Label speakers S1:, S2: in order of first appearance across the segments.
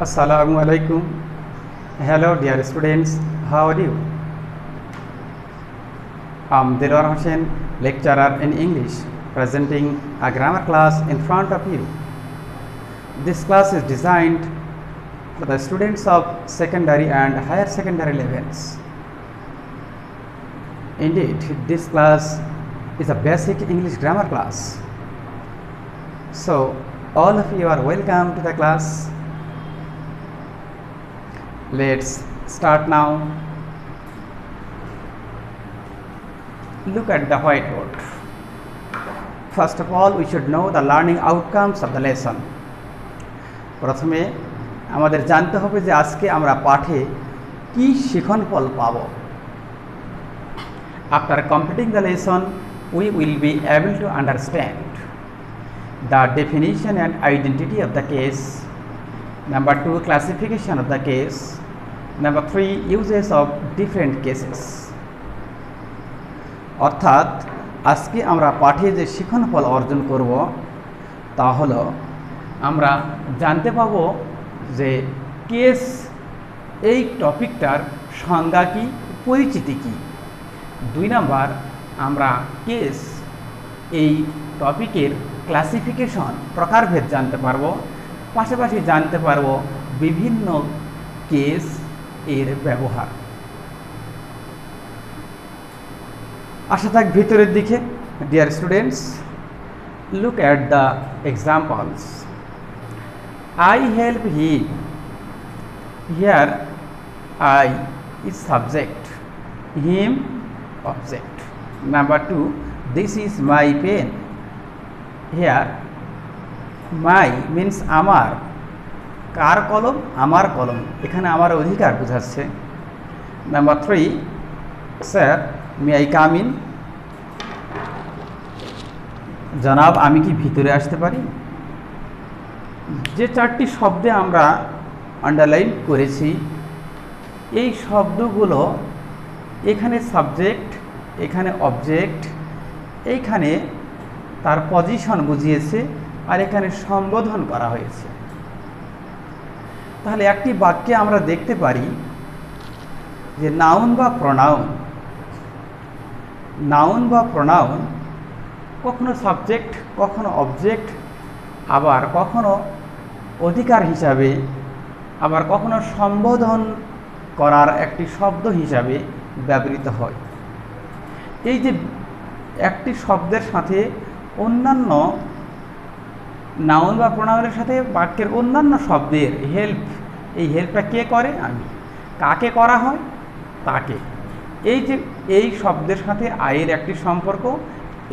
S1: Assalamu alaikum. Hello dear students, how are you? I'm Dilwar Hossain, lecturer in English, presenting a grammar class in front of you. This class is designed for the students of secondary and higher secondary levels. Indeed, this class is a basic English grammar class. So, all of you are welcome to the class. Let's start now. Look at the whiteboard. First of all, we should know the learning outcomes of the lesson. প্রথমে আমাদের জানতে হবে যে আজকে আমরা পাঠে কি শিক্ষণফল পাব। After completing the lesson, we will be able to understand the definition and identity of the case. Number 2, classification of the case. Number 3, uses of different cases. অর্থাৎ আজকে আমরা পাঠে যে শিক্ষণফল অর্জন করব তা হলো আমরা জানতে পাব যে কেস এই টপিকটার সংজ্ঞা কি, পরিচিতি কি। 2 নাম্বার, আমরা কেস এই টপিকের ক্লাসিফিকেশন, প্রকারভেদ জানতে পারব। পাশাপাশি জানতে পারব বিভিন্ন কেস এর ব্যবহার। আসা থাক ভিতরের দিকে। Dear students, look at the examples. I help him. Here I is subject, him object. Number 2, this is my pen. Here my means আমার, কার কলম, আমার কলম, এখানে আমার অধিকার বোঝাচ্ছে। Number 3, sir may I come in, জনাব আমি কি ভিতরে আসতে পারি। যে 4টি শব্দে আমরা আন্ডারলাইন করেছি, এই শব্দগুলো এখানে সাবজেক্ট, এখানে অবজেক্ট, এইখানে তার পজিশন বুঝিয়েছে, আর এখানে সম্বোধন করা হয়েছে। তাহলে একটি বাক্যে আমরা দেখতে পারি যে নাউন বা প্রোনাউন, নাউন বা প্রোনাউন কখনো সাবজেক্ট, কখনো অবজেক্ট, আবার কখনো অধিকার হিসাবে, আবার কখনো সম্বোধন করার একটি শব্দ হিসাবে ব্যবহৃত হয়। এই যে একটি শব্দের সাথে অন্যান্য নাউন বা প্রোনাউনের সাথে বাক্যের অন্যান্য শব্দের হেল্প, এই হেল্পটা কে করে, আমি। কাকে করা হয়, তাকে। এই যে এই শব্দের সাথে আয়ের একটি সম্পর্ক,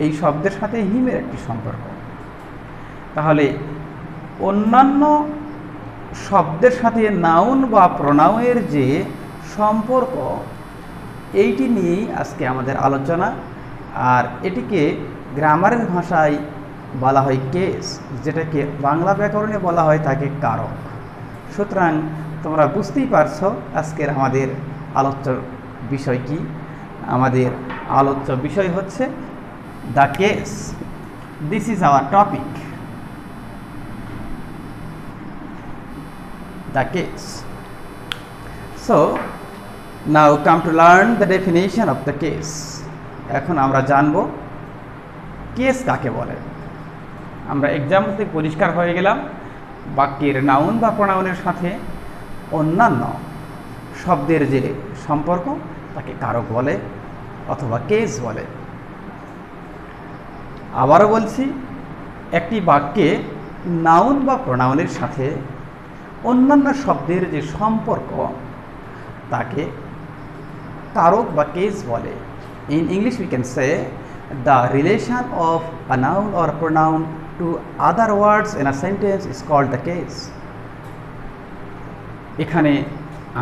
S1: এই শব্দের সাথে হিমের একটি সম্পর্ক। তাহলে অন্যান্য শব্দের সাথে নাউন বা প্রোনাউনের যে সম্পর্ক, এইটি নিয়েই আজকে আমাদের আলোচনা। আর এটিকে গ্রামারের ভাষায় বলা হয় কেস, যেটাকে বাংলা ব্যাকরণে বলা হয় তাকে কারক। সুতরাং তোমরা বুঝতেই পারছো আজকের আমাদের আলোচ্য বিষয় কি। আমাদের আলোচ্য বিষয় হচ্ছে the case. This is our topic, the case. So now come to learn the definition of the case. এখন আমরা জানব কেস কাকে বলে। আমরা এক্সাম্পল থেকে পরিষ্কার হয়ে গেলাম, বাক্যের নাউন বা প্রোনাউনের সাথে অন্যান্য শব্দের যে সম্পর্ক তাকে কারক বলে অথবা কেস বলে। আবারও বলছি, একটি বাক্যে নাউন বা প্রোনাউনের সাথে অন্যান্য শব্দের যে সম্পর্ক তাকে কারক বা কেস বলে। In English we can say the relation of a noun or pronoun to other words in a sentence is called the case. এখানে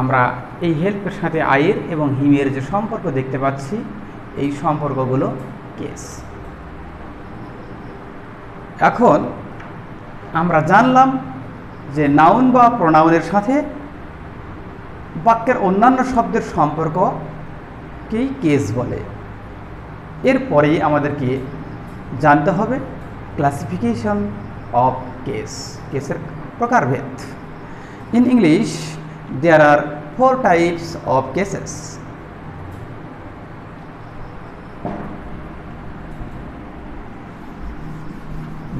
S1: আমরা এই হেল্পের সাথে আয়ের এবং হিমের যে সম্পর্ক দেখতে পাচ্ছি, এই সম্পর্কগুলো কেস। এখন আমরা জানলাম যে নাউন বা প্রোনাউনের সাথে বাক্যের অন্যান্য শব্দের সম্পর্ককেই কেস বলে। এরপরেই আমাদেরকে জানতে হবে ক্লাসিফিকেশন অফ কেস, কেসের প্রকারভেদ। In English, there are 4 types of cases.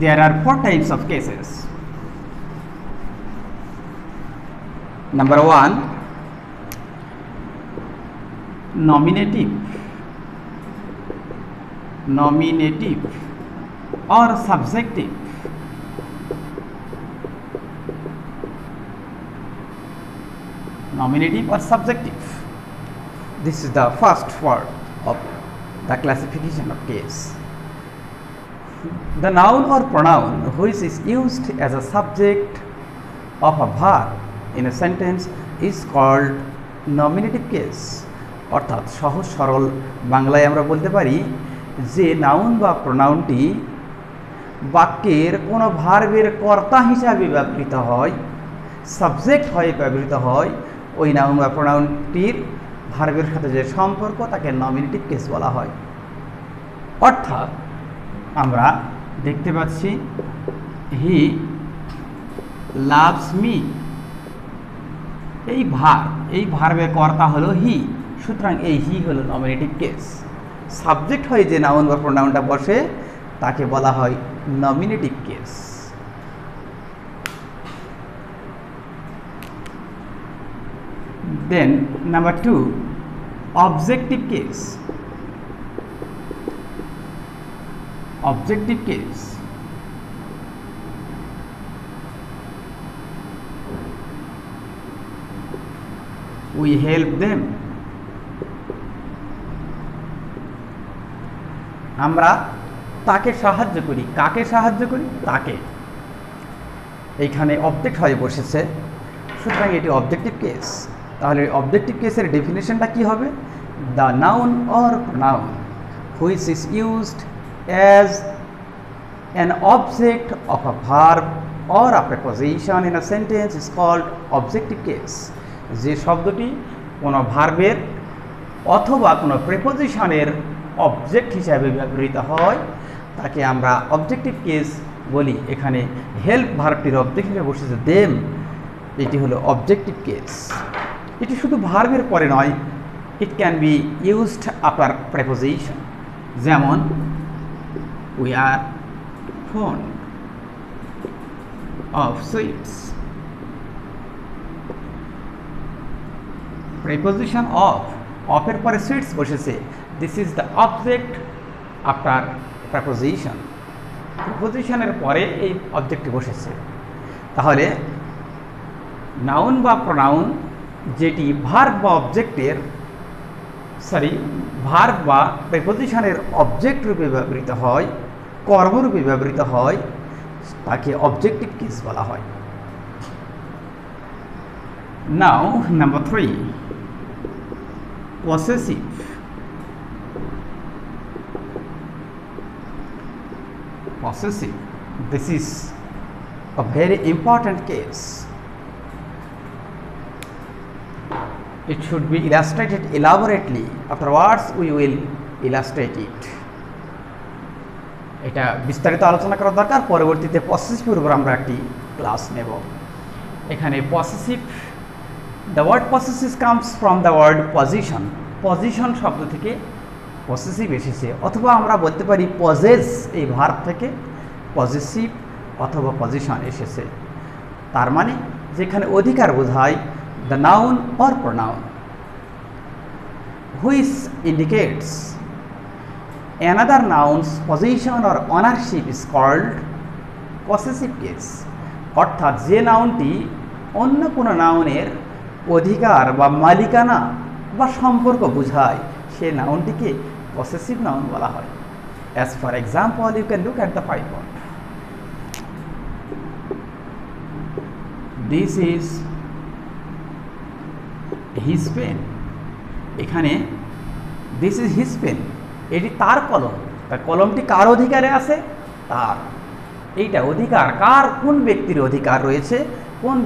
S1: There are 4 types of cases. Number 1, nominative or subjective. Nominative or subjective. This is the first word of the classification of case. The noun or pronoun which is used as a subject of a verb in a sentence is called nominative case. অর্থাৎ সহজ সরল বাংলায় আমরা বলতে পারি যে noun বা প্রোনাউনটি বাক্যের কোনো ভার্বের কর্তা হিসাবে ব্যবহৃত হয়, সাবজেক্ট হয়ে ব্যবহৃত হয়, ওই নাউন বা প্রোনাউনটির ভার্বের সাথে যে সম্পর্ক তাকে নমিনেটিভ কেস বলা হয়। অর্থাৎ আমরা দেখতে পাচ্ছি হি লাভস মি, এই ভার্বের কর্তা হলো হি, সুতরাং এই হি হলো নমিনেটিভ কেস। সাবজেক্ট হয়ে যে নাউন বা প্রোনাউনটা বসে তাকে বলা হয় nominative case. Then number 2, objective case. Objective case. We help them. আমরা তাকে সাহায্য করি। কাকে সাহায্য করি? তাকে। এইখানে অবজেক্ট হয়ে বসেছে, সুতরাং এটি অবজেক্টিভ কেস। তাহলে অবজেক্টিভ কেসের ডেফিনেশনটা কি হবে? The noun or pronoun which is used as an object of a verb or a preposition in a sentence is called objective case. যে শব্দটি কোনো ভার্বের অথবা কোনো প্রিপোজিশনের অবজেক্ট হিসাবে ব্যবহৃত হয় তাকে আমরা অবজেক্টিভ কেস বলি। এখানে হেল্প ভার্বটির অবজেক্ট হিসেবে বসেছে দেম, এটি হলো অবজেক্টিভ কেস। এটি শুধু ভার্বের পরে নয়, it can be used after preposition. যেমন we are fond of sweets, preposition অফের পরে সুইটস বসেছে, this is the object after preposition. প্রিপোজিশনের পরে এই অবজেক্টটি বসেছে। তাহলে নাউন বা প্রোনাউন যেটি ভার্ব বা অবজেক্টের ভার্ব বা প্রিপোজিশনের অবজেক্ট রূপে ব্যবহৃত হয়, কর্মরূপে ব্যবহৃত হয়, তাকে অবজেক্টিভ কেস বলা হয়। Now number 3, possessive. Possessive. This is a very important case. It should be illustrated elaborately. Afterwards, we will illustrate it. এটা বিস্তারিত আলোচনা করা দরকার, পরবর্তীতে পসেসিভের উপর আমরা একটি ক্লাস নেব। এখানে possessive, the word possessive comes from the word position. Position শব্দ থেকে পসেসিভ এসেছে, অথবা আমরা বলতে পারি পজেস এই ভার্ব থেকে পজেসিভ অথবা পজিশন এসেছে। তার মানে যেখানে অধিকার বোঝায়, the noun or pronoun which indicates another nouns position or ownership is called possessive case. অর্থাৎ যে নাউনটি অন্য কোনো নাউনের অধিকার বা মালিকানা বা সম্পর্ক বোঝায় সে নাউনটিকে পসেসিভ নাউন বলা হয়। As for example, you can look at the whiteboard. This is his pen. এখানে this is his pen, এটি তার কলম। তার কলমটি কার অধিকারে আছে? তার। এইটা অধিকার কার? কোন ব্যক্তির অধিকার রয়েছে, কোন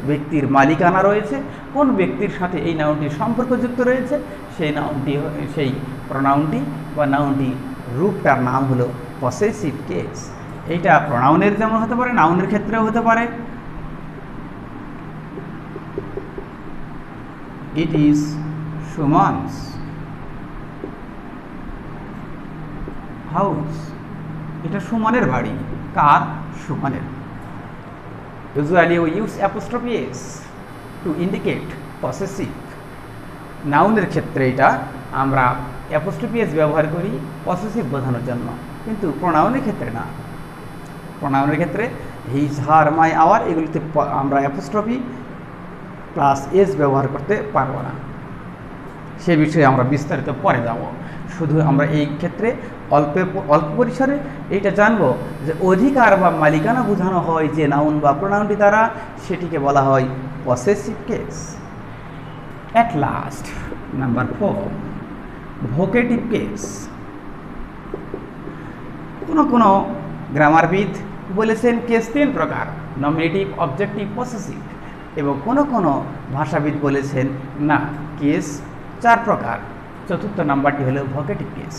S1: ব্যক্তির মালিকানা রয়েছে, কোন ব্যক্তির সাথে এই নাউনটির সম্পর্কযুক্ত রয়েছে, সেই নাউনটি, সেই প্রোনাউনটি বা নাউনটি রূপটার নাম হলো পসেসিভ কেস। এইটা প্রোনাউনের যেমন হতে পারে, নাউনের ক্ষেত্রেও হতে পারে। It is সুমনস house. এটা সুমনের বাড়ি। কার? সুমনের। Usually we use apostrophe S to indicate possessive. নাউনের ক্ষেত্রে এটা আমরা অ্যাপোস্ট্রফি এস ব্যবহার করি পসেসিভ বোঝানোর জন্য, কিন্তু প্রোনাউনের ক্ষেত্রে না। প্রোনাউনের ক্ষেত্রে হিজ, হার, মাই, আওয়ার এগুলিতে আমরা অ্যাপোস্ট্রফি প্লাস এস ব্যবহার করতে পারবো না। সে বিষয়ে আমরা বিস্তারিত পরে যাব। শুধু আমরা এই ক্ষেত্রে অল্প পরিসরে এইটা জানবো যে অধিকার বা মালিকানা বোঝানো হয় যে নাউন বা প্রোনাউনটি দ্বারা, সেটিকে বলা হয় possessive case. At last number 4, vocative case. কোনো গ্রামারবিদ বলেছেন কেস 3 প্রকার, নমিনেটিভ, অবজেক্টিভ, পসেসিভ, এবং কোনো ভাষাবিদ বলেছেন না, কেস 4 প্রকার। চতুর্থ নাম্বারটি হলো ভোকেটিভ কেস।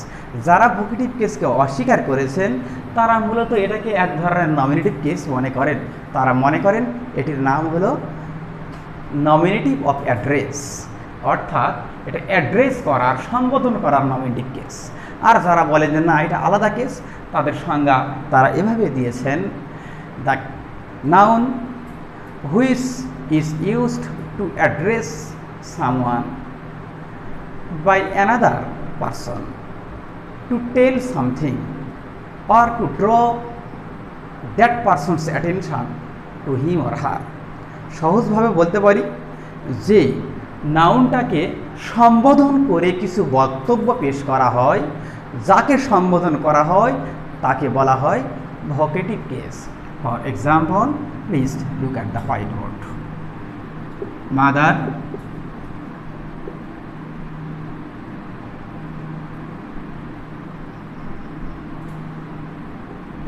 S1: যারা ভোকেটিভ কেসকে অস্বীকার করেছেন তারা মূলত এটাকে এক ধরনের নমিনেটিভ কেস মনে করেন। তারা মনে করেন এটির নাম হলো নমিনেটিভ অফ অ্যাড্রেস, অর্থাৎ এটা অ্যাড্রেস করার, সম্বোধন করার নমিনেটিভ কেস। আর যারা বলেন যে না, এটা আলাদা কেস, তাদের সংজ্ঞা তারা এভাবে দিয়েছেন, the noun which is used to address someone by another person, to tell something or to draw that person's attention to him or her. সহজভাবে বলতে পারি যে নাউনটাকে সম্বোধন করে কিছু বক্তব্য পেশ করা হয়, যাকে সম্বোধন করা হয় তাকে বলা হয় vocative case. For example, please look at the white board. Mother,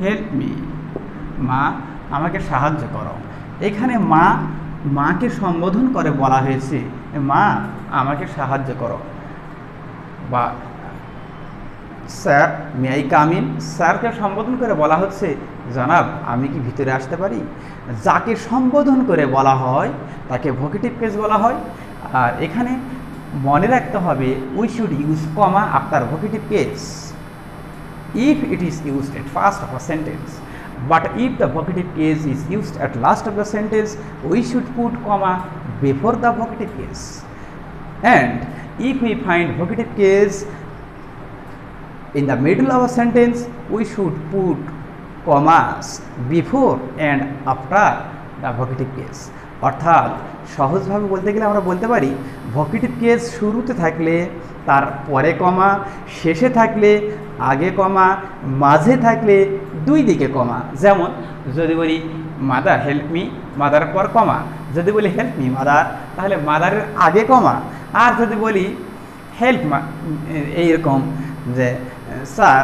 S1: help me, মা আমাকে সাহায্য করো। এখানে মাকে সম্বোধন করে বলা হয়েছে মা আমাকে সাহায্য করো। বা sir, may I come in, স্যারকে সম্বোধন করে বলা হচ্ছে জনাব আমি কি ভিতরে আসতে পারি। যাকে সম্বোধন করে বলা হয় তাকে ভোকেটিভ কেস বলা হয়। আর এখানে মনে রাখতে হবে we should use comma after vocative case if it is used at first of a sentence, but if the vocative case is used at last of the sentence, we should put comma before the vocative case. And if we find vocative case in the middle of a sentence, we should put commas before and after the vocative case. অর্থাৎ সহজভাবে বলতে গেলে আমরা বলতে পারি vocative case শুরুতে থাকলে তার পরে কমা, শেষে থাকলে আগে কমা, মাঝে থাকলে দুই দিকে কমা। যেমন যদি বলি মাদার হেল্প মি, মাদার পর কমা। যদি বলি হেল্প মি মাদার, তাহলে মাদারের আগে কমা। আর যদি বলি হেল্প এইরকম যে sir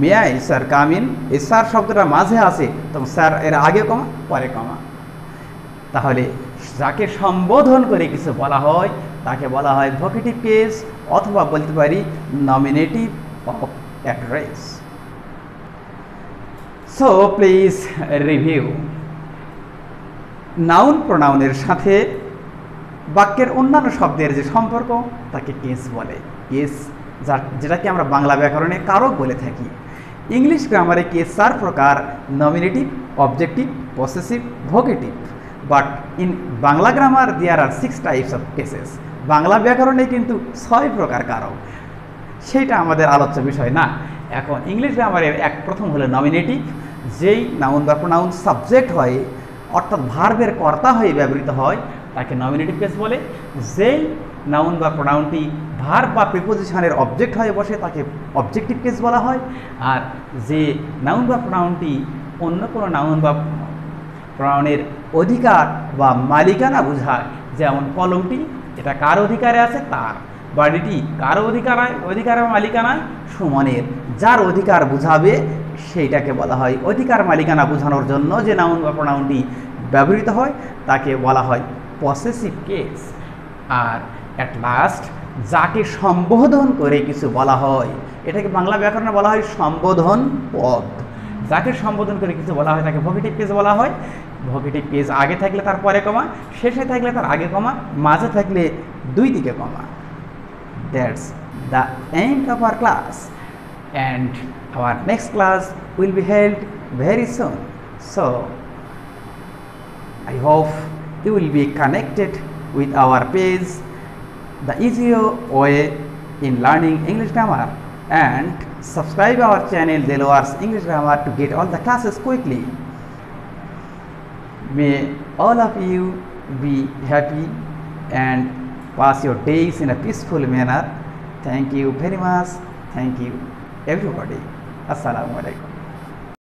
S1: may I sir come in, এই স্যার শব্দটা মাঝে আছে, তখন স্যার এর আগে কমা পরে কমা। তাহলে যাকে সম্বোধন করে কিছু বলা হয় তাকে বলা হয় ভোকেটিভ কেস, অথবা বলতে পারি nominative of address. So please review. Noun প্রোনাউনের সাথে বাক্যের অন্যান্য শব্দের যে সম্পর্ক তাকে কেস বলে। কেস যেটাকে আমরা বাংলা ব্যাকরণে কারক বলে থাকি। ইংলিশ গ্রামারে কেস 4 প্রকার, nominative, objective, possessive, vocative. But in Bangla grammar there are 6 types of cases. Bangla ব্যাকরণে কিন্তু 6 প্রকার কারক, সেইটা আমাদের আলোচ্য বিষয় না। এখন ইংলিশ গ্রামারের প্রথম হলো নমিনেটিভ, যেই নাউন বা প্রোনাউন সাবজেক্ট হয় অর্থাৎ ভার্বের কর্তা হয়ে ব্যবহৃত হয় তাকে নমিনেটিভ কেস বলে। যেই নাউন বা প্রোনাউনটি ভার্ব বা প্রিপোজিশনের অবজেক্ট হয়ে বসে তাকে অবজেক্টিভ কেস বলা হয়। আর যে নাউন বা প্রোনাউনটি অন্য কোনো নাউন বা প্রোনাউনের অধিকার বা মালিকানা বোঝায়, যেমন কলমটি এটা কার অধিকারে আছে তার, বাড়িটি কার অধিকার বা মালিকানায় সুমনের, যার অধিকার বোঝাবে সেইটাকে বলা হয় অধিকার মালিকানা বোঝানোর জন্য যে নাউন বা প্রোনাউনটি ব্যবহৃত হয় তাকে বলা হয় পসেসিভ কেস। আর অ্যাট লাস্ট যাকে সম্বোধন করে কিছু বলা হয় এটাকে বাংলা ব্যাকরণে বলা হয় সম্বোধন পদ। যাকে সম্বোধন করে কিছু বলা হয় তাকে ভোকেটিভ কেস বলা হয়। ভোকেটিভ কেস আগে থাকলে তার পরে কমা, শেষে থাকলে তার আগে কমা, মাঝে থাকলে দুই দিকে কমা। That's the end of our class, and our next class will be held very soon. So I hope you will be connected with our page, the easier way in learning English grammar, and subscribe our channel Delawars English Grammar to get all the classes quickly. May all of you be happy and pass your days in a peaceful manner. Thank you very much. Thank you everybody. Assalamu alaikum.